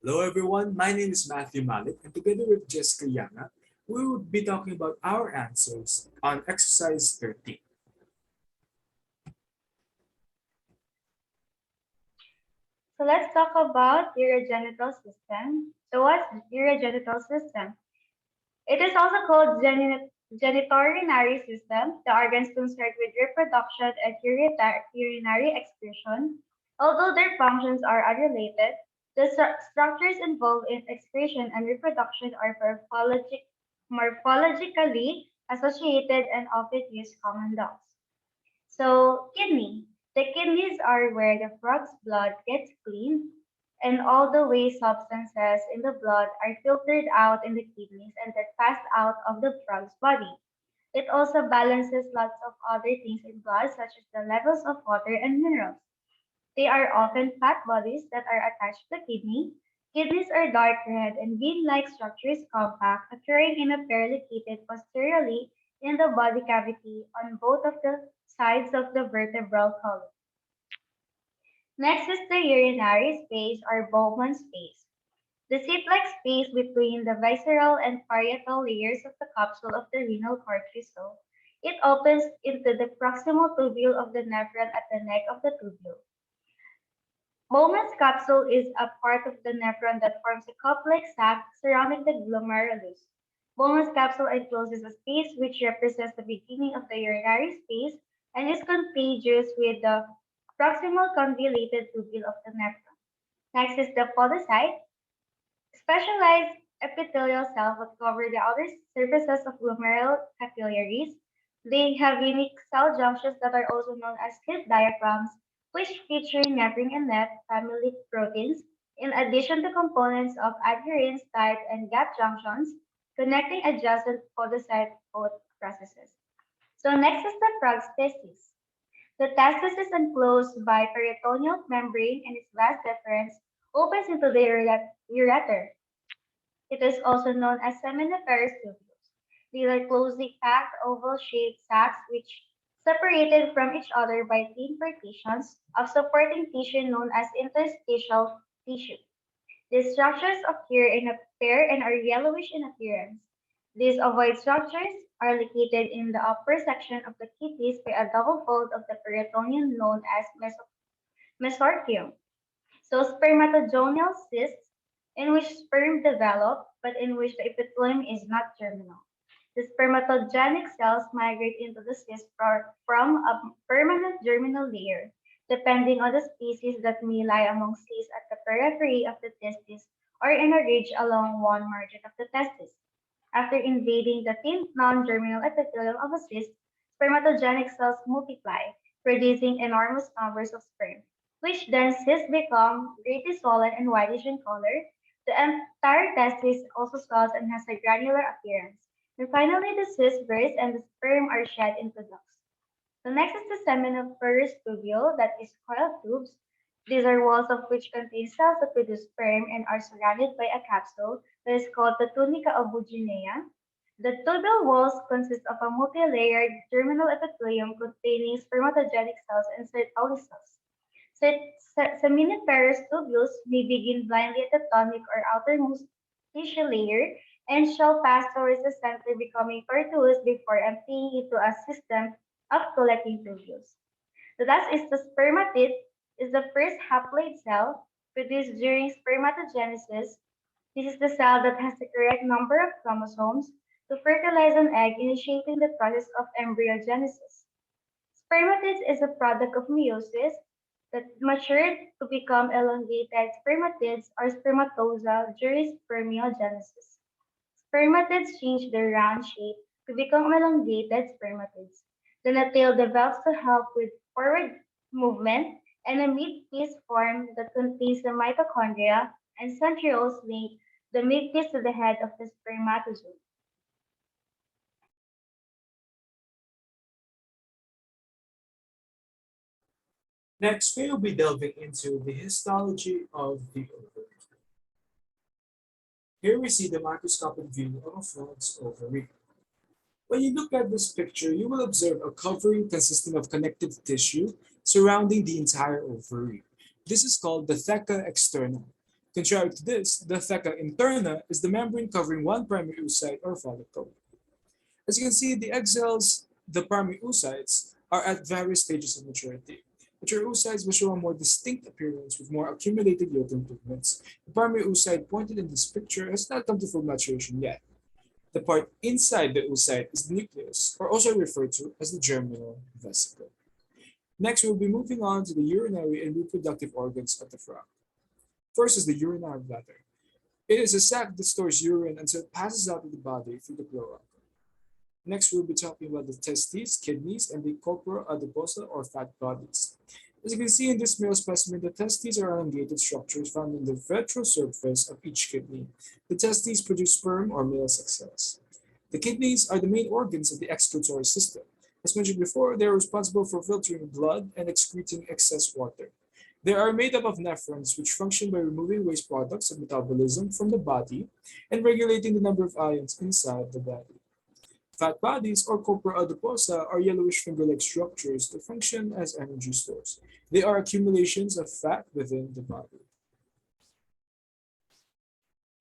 Hello everyone, my name is Matthew Malik and together with Jessica Yanga, we will be talking about our answers on exercise 13. So let's talk about urogenital system. So what's urogenital system? It is also called genitourinary system. The organs concerned with reproduction and urinary excretion. Although their functions are unrelated, the structures involved in excretion and reproduction are morphologically associated and often use common laws. So, kidney. The kidneys are where the frog's blood gets cleaned, and all the waste substances in the blood are filtered out in the kidneys and then passed out of the frog's body. It also balances lots of other things in blood, such as the levels of water and minerals. They are often fat bodies that are attached to the kidney. Kidneys are dark red and bean-like structures compact, occurring in a pair located posteriorly in the body cavity on both of the sides of the vertebral column. Next is the urinary space or Bowman space. The seat-like space between the visceral and parietal layers of the capsule of the renal cortisol. It opens into the proximal tubule of the nephron at the neck of the tubule. Bowman's capsule is a part of the nephron that forms a cup-like sac surrounding the glomerulus. Bowman's capsule encloses a space which represents the beginning of the urinary space and is contagious with the proximal convoluted tubule of the nephron. Next is the podocyte, specialized epithelial cells that cover the outer surfaces of glomerular capillaries. They have unique cell junctions that are also known as slit diaphragms, which feature nephrin and neph family proteins, in addition to components of adherens, tight, and gap junctions connecting adjacent podocyte processes. So next is the frog's testis. The testis is enclosed by peritoneal membrane and its vas deferens opens into the ureter. It is also known as seminiferous tubules. These are closely packed oval-shaped sacs which separated from each other by thin partitions of supporting tissue known as interstitial tissue. These structures occur in a pair and are yellowish in appearance. These ovoid structures are located in the upper section of the kidneys by a double fold of the peritoneum known as mesorchium. So spermatogonial cysts, in which sperm develop, but in which the epithelium is not germinal. The spermatogenic cells migrate into the cyst from a permanent germinal layer, depending on the species that may lie among cysts at the periphery of the testis or in a ridge along one margin of the testis. After invading the thin non-germinal epithelium of a cyst, spermatogenic cells multiply, producing enormous numbers of sperm, which then cysts become greatly swollen and whitish in color. The entire testis also swells and has a granular appearance. And finally, the cyst bursts and the sperm are shed into ducts. The next is the seminiferous tubule, that is coiled tubes. These are walls of which contain cells that produce sperm and are surrounded by a capsule that is called the tunica obuginea. The tubule walls consist of a multi-layered germinal epithelium containing spermatogenic cells and Sertoli cells. Seminiferous tubules may begin blindly at the tonic or outermost tissue layer and shall pass towards the center, becoming tortuous before emptying into a system of collecting tubules. The last is the spermatid, is the first haploid cell produced during spermatogenesis. This is the cell that has the correct number of chromosomes to fertilize an egg, initiating the process of embryogenesis. Spermatids is a product of meiosis that matured to become elongated spermatids or spermatoza during spermiogenesis. Spermatids change their round shape to become elongated spermatids. Then a tail develops to help with forward movement, and a midpiece form that contains the mitochondria and centrioles link the midpiece to the head of the spermatozoa. Next, we will be delving into the histology of the ovary. Here we see the microscopic view of a frog's ovary. When you look at this picture, you will observe a covering consisting of connective tissue surrounding the entire ovary. This is called the theca externa. Contrary to this, the theca interna is the membrane covering one primary oocyte or follicle. As you can see, the egg cells, the primary oocytes, are at various stages of maturity. Mature oocytes will show a more distinct appearance with more accumulated yolk pigments. The primary oocyte pointed in this picture has not come to full maturation yet. The part inside the oocyte is the nucleus, or also referred to as the germinal vesicle. Next, we'll be moving on to the urinary and reproductive organs of the frog. First is the urinary bladder. It is a sac that stores urine until it passes out of the body through the cloaca. Next, we'll be talking about the testes, kidneys, and the corpora adiposa or fat bodies. As you can see in this male specimen, the testes are elongated structures found in the ventral surface of each kidney. The testes produce sperm or male sex cells. The kidneys are the main organs of the excretory system. As mentioned before, they are responsible for filtering blood and excreting excess water. They are made up of nephrons, which function by removing waste products of metabolism from the body and regulating the number of ions inside the body. Fat bodies or corpora adiposa are yellowish finger-like structures that function as energy stores. They are accumulations of fat within the body.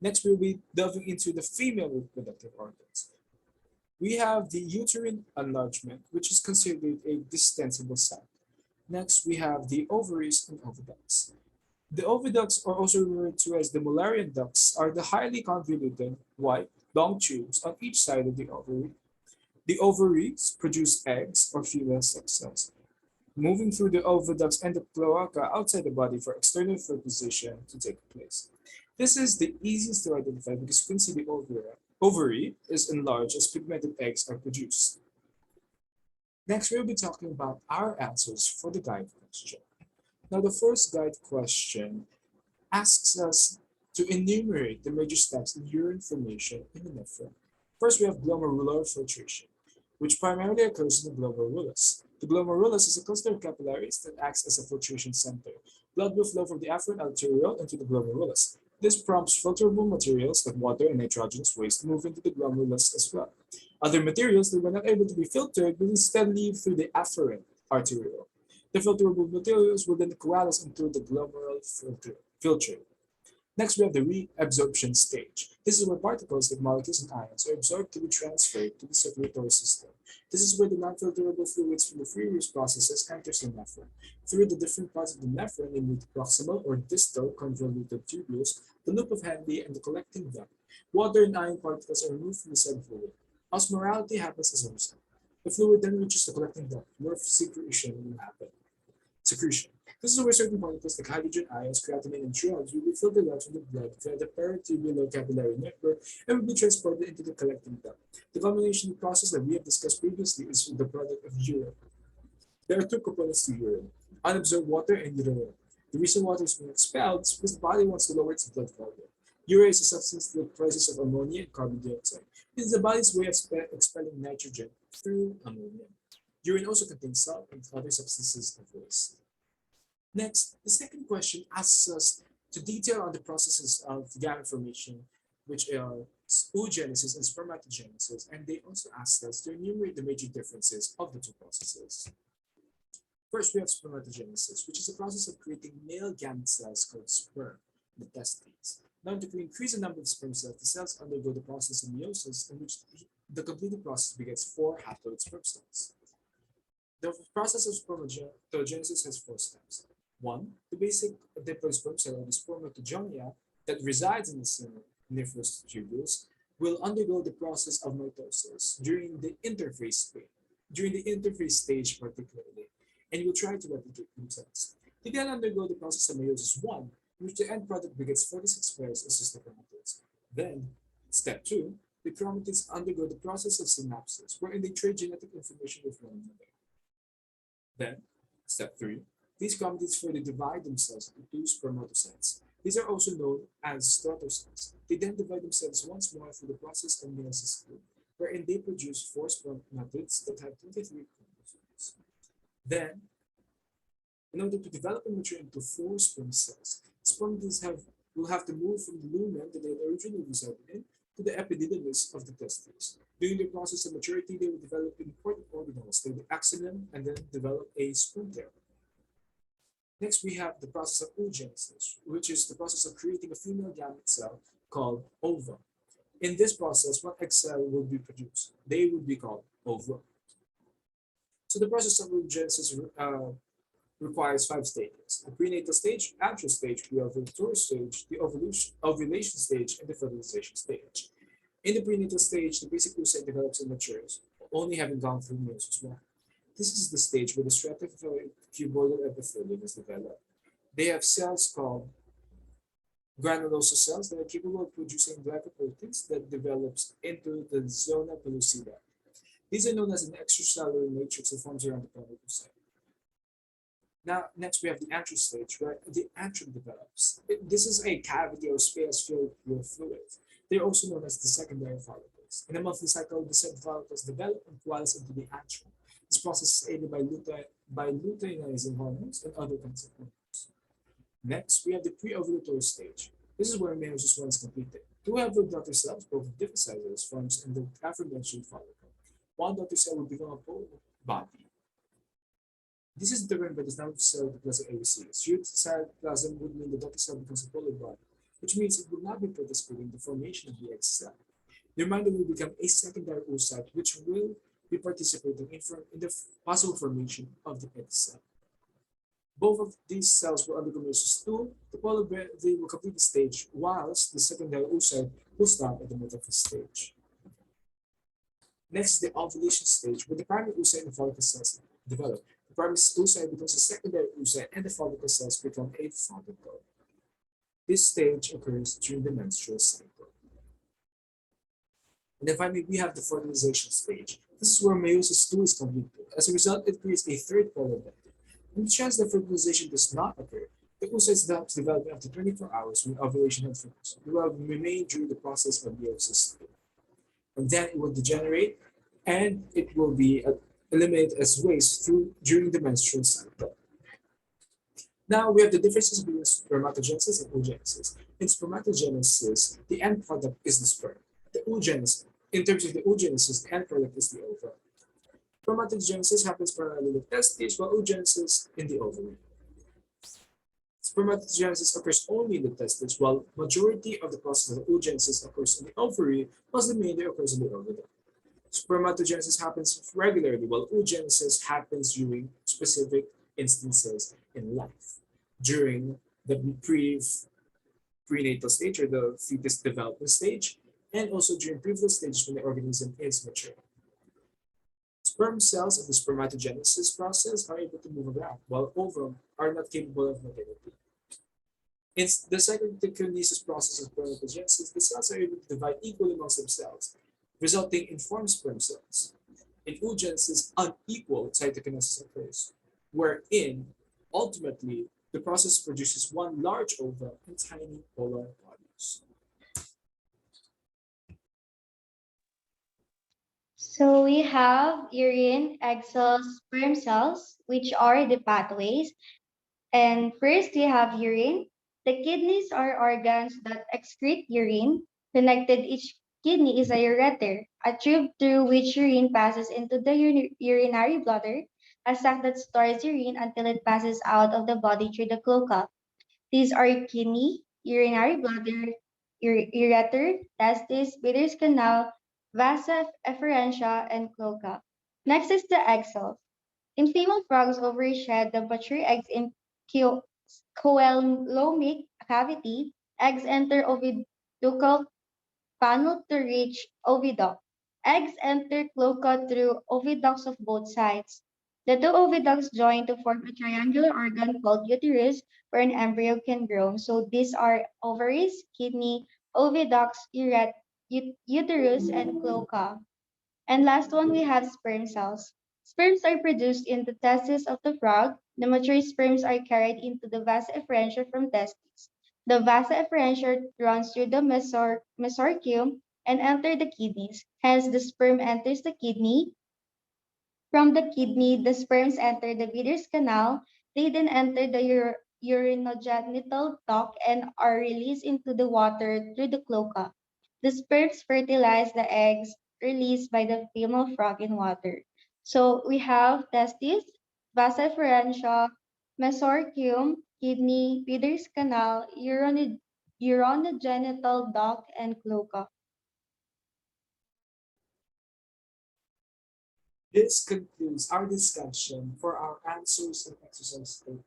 Next, we'll be delving into the female reproductive organs. We have the uterine enlargement, which is considered a distensible sac. Next, we have the ovaries and oviducts. The oviducts, are also referred to as the Mullerian ducts, are the highly convoluted, white, long tubes on each side of the ovary. The ovaries produce eggs or female sex cells, moving through the oviducts and the cloaca outside the body for external fertilization to take place. This is the easiest to identify because you can see the ovary is enlarged as pigmented eggs are produced. Next, we'll be talking about our answers for the guide question. Now, the first guide question asks us to enumerate the major steps in urine formation in the nephron. First, we have glomerular filtration, which primarily occurs in the glomerulus. The glomerulus is a cluster of capillaries that acts as a filtration center. Blood will flow from the afferent arteriole into the glomerulus. This prompts filterable materials like water and nitrogenous waste to move into the glomerulus as well. Other materials that were not able to be filtered will instead leave through the afferent arteriole. The filterable materials will then coalesce into the glomerular filter. Next, we have the reabsorption stage. This is where particles like molecules and ions are absorbed to be transferred to the circulatory system. This is where the non-filterable fluids from the free use processes enters the nephron. Through the different parts of the nephron, namely the proximal or distal convoluted tubules, the loop of Henle, and the collecting duct, water and ion particles are removed from the said fluid. Osmolality happens as a result. The fluid then reaches the collecting duct, where secretion will happen. Secretion. This is where certain particles like hydrogen ions, creatinine, and drugs will be filtered out from the blood via the peritubular capillary network and will be transported into the collecting duct. The combination process that we have discussed previously is the product of urine. There are two components to urine: unabsorbed water and urea. The reason water is being expelled is because the body wants to lower its blood volume. Urea is a substance that process of ammonia and carbon dioxide. It is the body's way of expelling nitrogen through ammonia. Urine also contains salt and other substances of waste. Next, the second question asks us to detail on the processes of gamete formation, which are oogenesis and spermatogenesis, and they also ask us to enumerate the major differences of the two processes. First, we have spermatogenesis, which is the process of creating male gamete cells called sperm, the testes. Now, to increase the number of sperm cells, the cells undergo the process of meiosis, in which the completed process begets 4 haploid sperm cells. The process of spermatogenesis has 4 steps. 1. The basic diploid sperm cell, or the spermatogenia, that resides in the seminiferous tubules, will undergo the process of mitosis during the interphase stage particularly, and will try to replicate themselves. They then undergo the process of meiosis 1, in which the end product begets 46 pairs of sister chromatids. Then, step 2, the chromatids undergo the process of synapsis, wherein they trade genetic information with one another. Then, step 3, these chromatids further divide themselves into 2 spermatocytes. These are also known as strotocytes. They then divide themselves once more through the process of meiosis 2, wherein they produce 4 spermatids that have 23 chromosomes. Then, in order to develop and mature into 4 sperm cells, spermatids will have to move from the lumen that they originally resided in to the epididymis of the testes. During the process of maturity, they will develop important organelles like the axoneme and then develop a sperm tail. Next, we have the process of oogenesis, which is the process of creating a female gamete cell called ova. In this process, one egg cell will be produced. They will be called ova. So the process of oogenesis requires five stages: the prenatal stage, antral stage, the ovulatory stage, the ovulation stage, and the fertilization stage. In the prenatal stage, the basic oocyte develops and matures, only having gone through meiosis one. This is the stage where the stratified cuboidal epithelium is developed. They have cells called granulosa cells that are capable of producing glycoproteins that develops into the zona pellucida. These are known as an extracellular matrix that forms around the pelvic. Now, next we have the antral stage, where the antrum develops. This is a cavity or space filled with fluids. They're also known as the secondary follicles. In a monthly cycle, the said follicles develop and coalesce into the antrum. This process is aided by luteinizing hormones and other kinds of hormones. Next, we have the pre-ovulatory stage. This is where meiosis one is completed. Two healthy daughter cells, both of different sizes, forms in the aforementioned follicle. One daughter cell will become a pole body. This is determined by the number of cells the plasma receives. Youth cytoplasm would mean the daughter cell becomes a polar body, which means it will not be participating in the formation of the egg cell. The remainder will become a secondary oocyte, which will be participating in the possible formation of the egg cell. Both of these cells will undergo meiosis II. The polar body will complete the stage, whilst the secondary oocyte will stop at the metaphysical stage. Next, the ovulation stage, where the primary oocyte and the follicle cells develop. The primary oocyte becomes a secondary oocyte, and the follicle cells become a follicle. This stage occurs during the menstrual cycle. And then finally, we have the fertilization stage. This is where meiosis II is completed. As a result, it creates a third polar body. In the chance that fertilization does not occur, the oocyte stops developing after 24 hours when ovulation has finished. It will remain during the process of meiosis II. And then it will degenerate and it will be eliminated as waste during the menstrual cycle. Now we have the differences between spermatogenesis and oogenesis. In spermatogenesis, the end product is the sperm. The oogenesis, in terms of the oogenesis, the end product is the ova. Spermatogenesis happens primarily in the testes, while oogenesis in the ovary. Spermatogenesis occurs only in the testes, while majority of the process of oogenesis occurs in the ovary, whilst the remainder occurs in the oviduct. Spermatogenesis happens regularly, while oogenesis happens during specific instances in life. During the prenatal stage or the fetus development stage, and also during prenatal stages when the organism is mature. Sperm cells of the spermatogenesis process are able to move around, while ova are not capable of mobility. In the cytokinesis process of spermatogenesis, the cells are able to divide equally amongst themselves, resulting in formed sperm cells. In oogenesis, unequal cytokinesis occurs, wherein ultimately the process produces one large ova and tiny polar bodies. So we have urine, egg cells, sperm cells, which are the pathways. And first, we have urine. The kidneys are organs that excrete urine. Connected each kidney is a ureter, a tube through which urine passes into the urinary bladder, a sac that stores urine until it passes out of the body through the cloaca. These are kidney, urinary bladder, ureter, testis, Bader's canal, vasa efferentia, and cloaca. Next is the egg cells. In female frogs, ovaries shed the mature eggs in coelomic cavity. Eggs enter oviducal funnel to reach oviduct. Eggs enter cloaca through oviducts of both sides. The two oviducts join to form a triangular organ called uterus where an embryo can grow. So these are ovaries, kidney, oviducts, uterus, and cloaca. And last one, we have sperm cells. Sperms are produced in the testes of the frog. The mature sperms are carried into the vasa efferentia from testes. The vasa efferentia runs through the mesorchium and enter the kidneys. Hence, the sperm enters the kidney. From the kidney, the sperms enter the Bidder's canal. They then enter the urinogenital duct and are released into the water through the cloaca. The sperms fertilize the eggs released by the female frog in water. So we have testes, vasa efferentia, mesorchium, kidney, Peters canal, urogenital duct, and cloaca. This concludes our discussion for our answers and exercise 13.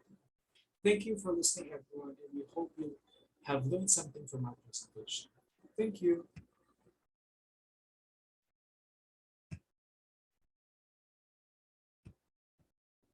Thank you for listening, everyone, and we hope you have learned something from our presentation. Thank you.